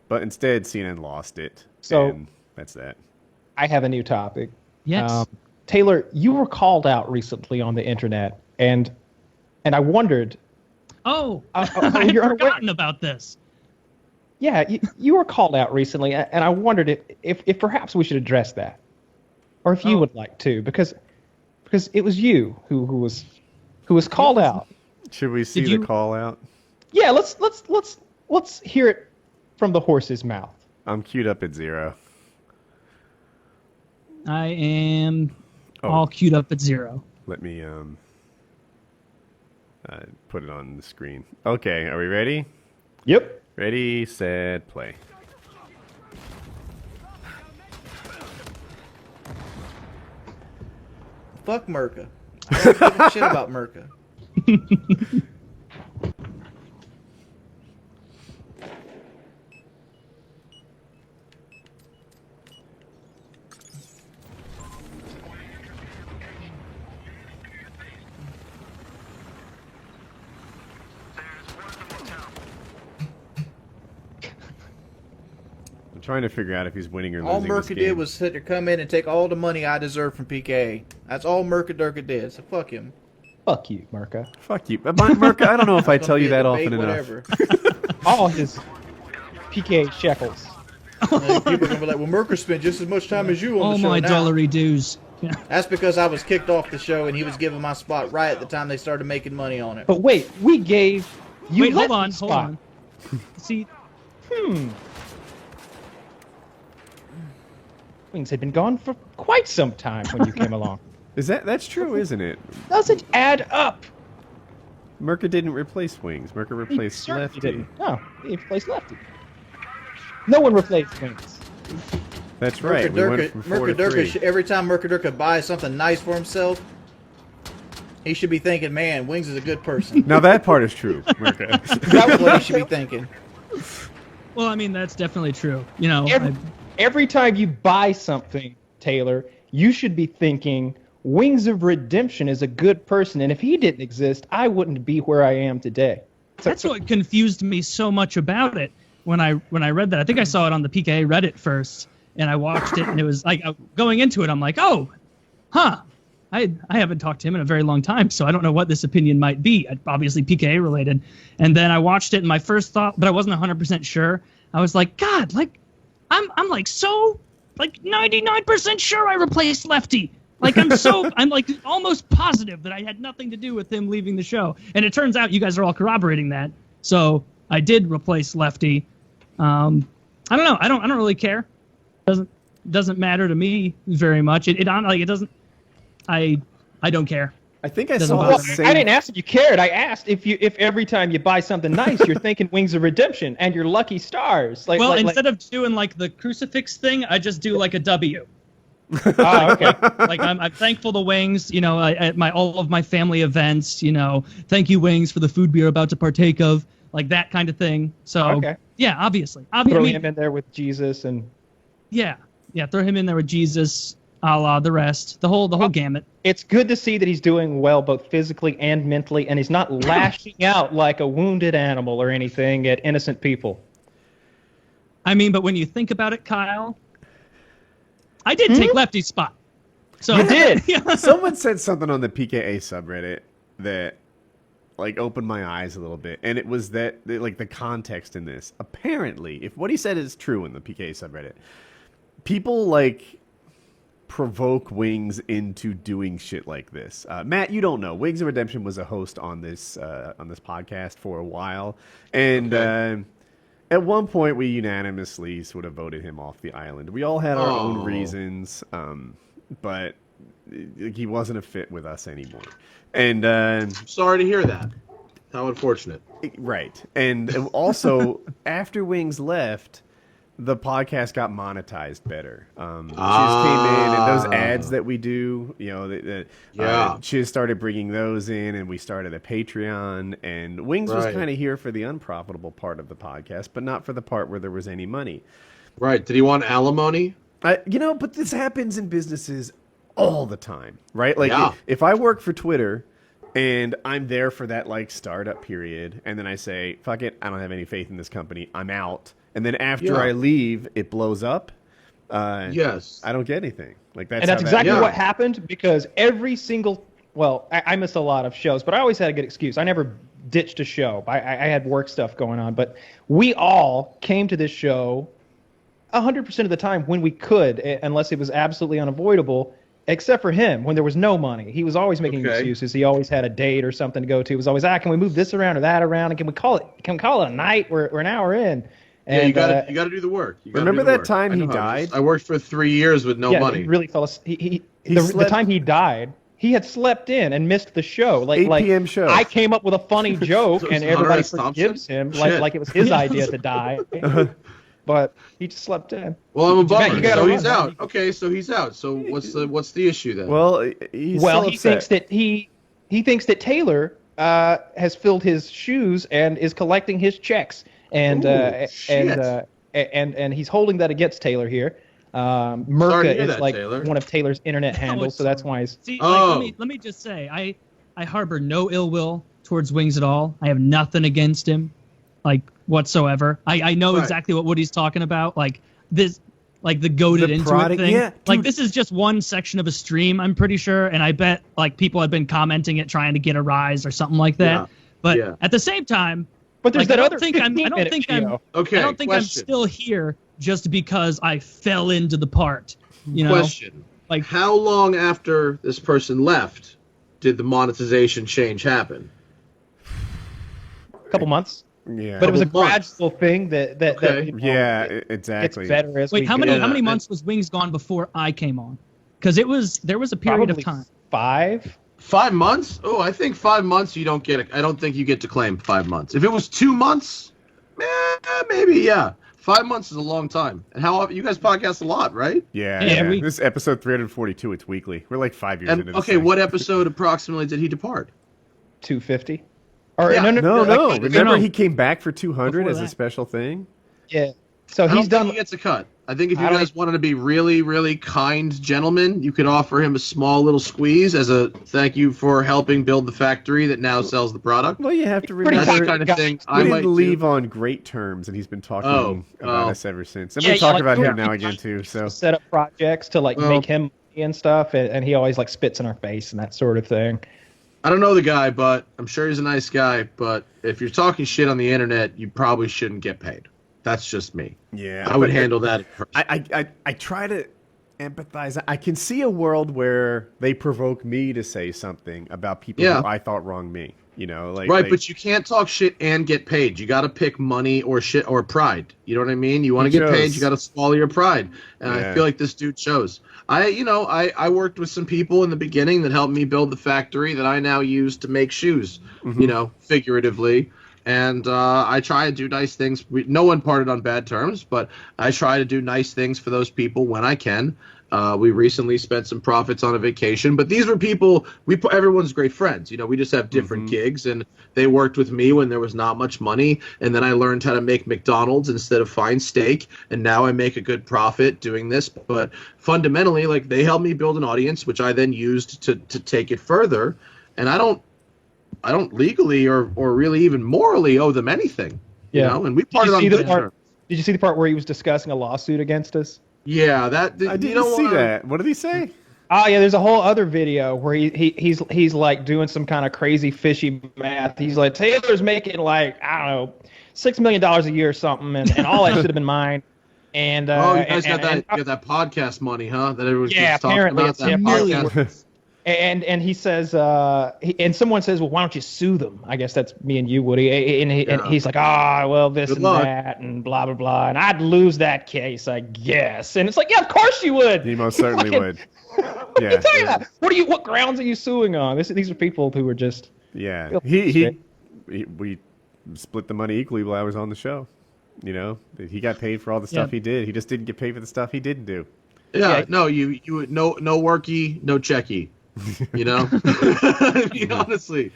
But instead, CNN lost it. So and that's that. I have a new topic. Yes. Taylor, you were called out recently on the internet, and I wondered. Oh, I I'd forgotten about this. Yeah, you were called out recently, and I wondered if perhaps we should address that, or if you would like to, because it was you who was called out. Should we see the call out? Yeah, let's hear it from the horse's mouth. I'm queued up at 0. I am all queued up at 0. Let me put it on the screen. Okay, are we ready? Yep. Ready, set, play. Fuck Merca. I don't give a shit about Merca. I'm trying to figure out if he's winning or All losing this Merca game. did was sit there, come in and take all the money I deserved from PKA. That's all Merca Durka did, so fuck him. Fuck you, Merca. Fuck you. Merca, I don't know if I tell you that often enough. All his PKA shekels. People are going to be like, well, Merca spent just as much time as you on the show my now. dollary dues. Yeah. That's because I was kicked off the show and he was given my spot right at the time they started making money on it. But wait, we gave you. Wait, hold on. See, Wings had been gone for quite some time when you came along. That's true, isn't it? Doesn't add up. Merca didn't replace Wings. Merca replaced Certainly Lefty. didn't. No, he replaced Lefty. No one replaced Wings. That's right. We went from 4 to 3. Every time Merca Durka buys something nice for himself, he should be thinking, man, Wings is a good person. Now that part is true, Merca. That's what he should be thinking. well, I mean, that's definitely true. You know, Every time you buy something, Taylor, you should be thinking, Wings of Redemption is a good person, and if he didn't exist, I wouldn't be where I am today. That's what confused me so much about it when I read that. I think I saw it on the PKA Reddit first, and I watched it, and it was like going into it, I'm like, oh, huh. I haven't talked to him in a very long time, so I don't know what this opinion might be. Obviously PKA related. And then I watched it, and my first thought, but I wasn't 100% sure. I was like, God, like I'm like so like 99% sure I replaced Lefty. Like I'm like almost positive that I had nothing to do with him leaving the show. And it turns out you guys are all corroborating that. So I did replace Lefty. I don't know. I don't really care. Doesn't matter to me very much. It doesn't. I don't care. I think I Doesn't saw bother the me. same. I didn't ask if you cared. I asked if every time you buy something nice, you're thinking Wings of Redemption and your lucky stars. Well, instead of doing like the crucifix thing, I just do like a W. Oh, okay. Like I'm thankful to Wings, you know, at all of my family events, you know, thank you Wings for the food we are about to partake of, like that kind of thing. So Okay. yeah, obviously, Throw him in there with Jesus and yeah, throw him in there with Jesus, a la the rest, the whole gamut. it's good to see that he's doing well both physically and mentally, and he's not lashing out like a wounded animal or anything at innocent people. I mean, but when you think about it, Kyle, I did take Lefty's spot. So You did. Yeah. Someone said something on the PKA subreddit that like opened my eyes a little bit, and it was that like the context in this. Apparently, if what he said is true in the PKA subreddit, people like provoke Wings into doing shit like this. Matt, you don't know. Wings of Redemption was a host on this podcast for a while, and at one point we unanimously sort of voted him off the island. We all had our own reasons, but he wasn't a fit with us anymore. And sorry to hear that. How unfortunate. Right, and also after Wings left, the podcast got monetized better. Chiz came in, and those ads that we do, you know, Chiz started bringing those in, and we started a Patreon, and Wings was kind of here for the unprofitable part of the podcast, but not for the part where there was any money. Right. Did he want alimony? You know, but this happens in businesses all the time, right? Like, if I work for Twitter, And I'm there for that like startup period, and then I say, "Fuck it, I don't have any faith in this company. I'm out." And then after I leave, it blows up. Yes. I don't get anything. Like that's And that's how exactly yeah. what happened, because every single, well, I missed a lot of shows, but I always had a good excuse. I never ditched a show. I had work stuff going on, but we all came to this show 100% of the time when we could, unless it was absolutely unavoidable, except for him when there was no money. He was always making excuses. He always had a date or something to go to. It was always, can we move this around or that around? And can we call it a night? We're an hour in. And, yeah, you got to do the work. Remember that time he died? I worked for 3 years with no money. He really fell asleep. The time he died, he had slept in and missed the show. 8 p.m. show. I came up with a funny joke, So and Hunter everybody S. Thompson? forgives him Shit. like it was his idea to die. But he just slept in. Well, I'm a bummer. You gotta So he's run. out. Okay, so he's out. So what's the issue then? Well, he's Well, still he upset. thinks that he thinks that Taylor has filled his shoes and is collecting his checks, and shit. and he's holding that against Taylor here. Sorry to Merca hear is that, like Taylor. one of Taylor's internet handles, it's so that's why he's. See, Oh. let me just say, I harbor no ill will towards Wings at all. I have nothing against him, like whatsoever. I know Right. exactly what he's talking about. Like this, like the goaded The into product- it thing. yeah, like dude. this is just one section of a stream, I'm pretty sure, and I bet like people have been commenting it, trying to get a rise or something like that. Yeah. But Yeah. at the same time, But there's like, that I other don't think I'm. I don't 15-minute think I'm. show. Okay, I don't think I'm question. still here just because I fell into the part. You know, Question. like How long after this person left did the monetization change happen? A couple months. Yeah. But it was a Couple months. gradual thing that Okay. you know, Yeah, gets exactly. better as wait, we how go. many months was Wings gone before I came on? Because there was a period Probably of time. 5. 5 months? Oh, I think 5 months you don't get it. I don't think you get to claim 5 months. If it was 2 months, maybe yeah. 5 months is a long time. And how often you guys podcast a lot, right? Yeah, Yeah, yeah. we- This is episode 342. It's weekly. We're like 5 years into And this okay, thing. what episode approximately did he depart? 250. Or Yeah. No, like, Remember, no. he came back for 200 Before as a that. special thing. Yeah. So I don't he's done. think he gets a cut. I think if you I don't- guys wanted to be really, really kind gentlemen, you could offer him a small little squeeze as a thank you for helping build the factory that now sells the product. Well, you have to Pretty That's remember. the kind of guy. thing We I might didn't leave do. on great terms, and he's been talking Oh, about oh. us ever since. And Yeah, we talk like, about we're- him now again too. So set up projects to like Well- make him money and stuff, and he always like spits in our face and that sort of thing. I don't know the guy, but I'm sure he's a nice guy. But if you're talking shit on the internet, you probably shouldn't get paid. That's just me. yeah, I would but handle that. First. I try to empathize. I can see a world where they provoke me to say something about people Yeah. who I thought wronged me. You know, like Right, but you can't talk shit and get paid. You got to pick money or shit or pride. You know what I mean? You want to He get paid, chose. you got to swallow your pride. And Yeah. I feel like this dude chose. I worked with some people in the beginning that helped me build the factory that I now use to make shoes. Mm-hmm. You know, figuratively. And I try to do nice things. No one parted on bad terms, but I try to do nice things for those people when I can. We recently spent some profits on a vacation, but these were people. Everyone's great friends. You know, we just have different gigs, and they worked with me when there was not much money. And then I learned how to make McDonald's instead of fine steak, and now I make a good profit doing this. But fundamentally, like they helped me build an audience, which I then used to take it further. And I don't legally or really even morally owe them anything. You Yeah. know, and we Did you parted on see the good part? terms. Did you see the part where he was discussing a lawsuit against us? Yeah, that I you didn't don't see wanna- that. What did he say? Oh yeah, there's a whole other video where he's like doing some kind of crazy fishy math. He's like, Taylor's making like, I don't know, $6 million a year or something, and all that should have been mine. And Oh, you guys and, got that and- you got that podcast money, huh? That everyone Yeah, keeps talking apparently about. it's That millions. podcast. And he says, and someone says, well, why don't you sue them? I guess that's me and you, Woody. And Yeah. he's like, well, this Good and luck. that, and blah, blah, blah. And I'd lose that case, I guess. And it's like, yeah, of course you would. He most certainly Fucking- would. What are you Yeah, talking about? What grounds are you suing on? These are people who are just. yeah. We split the money equally while I was on the show. You know, he got paid for all the stuff Yeah. he did. He just didn't get paid for the stuff he didn't do. Yeah, Yeah. no, no worky, no checky. You know, I mean, honestly,